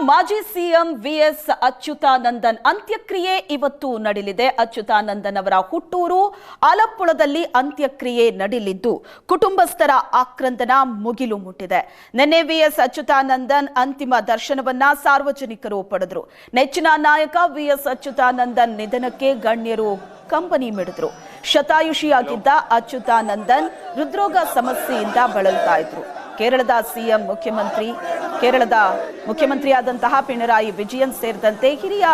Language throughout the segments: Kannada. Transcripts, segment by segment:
ಮಾಜಿ ಸಿಎಂ ವಿಎಸ್ ಅಚ್ಯುತಾನಂದನ್ ಅಂತ್ಯಕ್ರಿಯೆ ಇವತ್ತು ನಡೆಯಲಿದೆ. ಅಚ್ಯುತಾನಂದನ್ ಅವರ ಹುಟ್ಟೂರು ಆಲಪ್ಪುಳದಲ್ಲಿ ಅಂತ್ಯಕ್ರಿಯೆ ನಡೆಯಲಿದ್ದು ಕುಟುಂಬಸ್ಥರ ಆಕ್ರಂದನ ಮುಗಿಲು ಮುಟ್ಟಿದೆ. ನಿನ್ನೆ ವಿಎಸ್ ಅಚ್ಯುತಾನಂದನ್ ಅಂತಿಮ ದರ್ಶನವನ್ನ ಸಾರ್ವಜನಿಕರು ಪಡೆದರು. ನೆಚ್ಚಿನ ನಾಯಕ ವಿಎಸ್ ಅಚ್ಯುತಾನಂದನ್ ನಿಧನಕ್ಕೆ ಗಣ್ಯರು ಕಂಬನಿ ಮಿಡಿದ್ರು. ಶತಾಯುಷಿಯಾಗಿದ್ದ ಅಚ್ಯುತಾನಂದನ್ ಹೃದ್ರೋಗ ಸಮಸ್ಯೆಯಿಂದ ಬಳಲ್ತಾ ಇದ್ರು. ಕೇರಳದ ಮುಖ್ಯಮಂತ್ರಿಯಾದಂತಹ ಪಿಣರಾಯಿ ವಿಜಯನ್ ಸೇರಿದಂತೆ ಹಿರಿಯ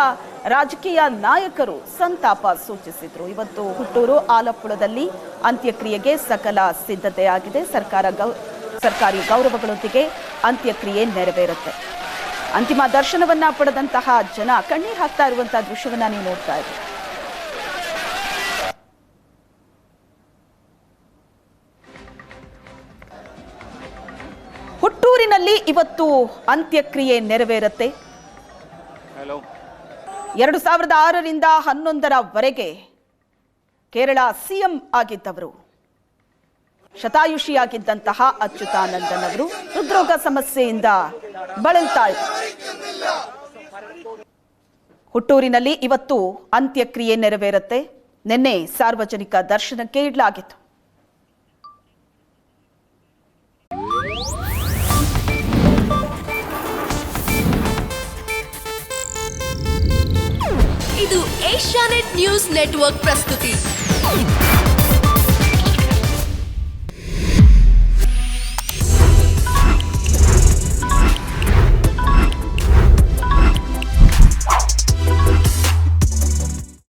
ರಾಜಕೀಯ ನಾಯಕರು ಸಂತಾಪ ಸೂಚಿಸಿದ್ರು. ಇವತ್ತು ಹುಟ್ಟೂರು ಆಲಪ್ಪುಳದಲ್ಲಿ ಅಂತ್ಯಕ್ರಿಯೆಗೆ ಸಕಲ ಸಿದ್ಧತೆಯಾಗಿದೆ. ಸರ್ಕಾರಿ ಗೌರವಗಳೊಂದಿಗೆ ಅಂತ್ಯಕ್ರಿಯೆ ನೆರವೇರುತ್ತೆ. ಅಂತಿಮ ದರ್ಶನವನ್ನ ಪಡೆದಂತಹ ಜನ ಕಣ್ಣೀರು ಹಾಕ್ತಾ ಇರುವಂತಹ ದೃಶ್ಯವನ್ನ ನೀವು ನೋಡ್ತಾ ಇದ್ದೀರಿ. ಹುಟ್ಟೂರಿನಲ್ಲಿ ಇವತ್ತು ಅಂತ್ಯಕ್ರಿಯೆ ನೆರವೇರುತ್ತೆ. 2006ರಿಂದ 2011ರವರೆಗೆ ಕೇರಳ ಸಿಎಂ ಆಗಿದ್ದವರು, ಶತಾಯುಷಿಯಾಗಿದ್ದಂತಹ ಅಚ್ಯುತಾನಂದನ್ ಅವರು ಹೃದ್ರೋಗ ಸಮಸ್ಯೆಯಿಂದ ಬಳಲ್ತಾ ಇದ್ರು. ಹುಟ್ಟೂರಿನಲ್ಲಿ ಇವತ್ತು ಅಂತ್ಯಕ್ರಿಯೆ ನೆರವೇರುತ್ತೆ. ನಿನ್ನೆ ಸಾರ್ವಜನಿಕ ದರ್ಶನಕ್ಕೆ ಇಡಲಾಗಿತ್ತು. ಇದು ಏಷ್ಯಾನೆಟ್ ನ್ಯೂಸ್ ನೆಟ್ವರ್ಕ್ ಪ್ರಸ್ತುತಿ.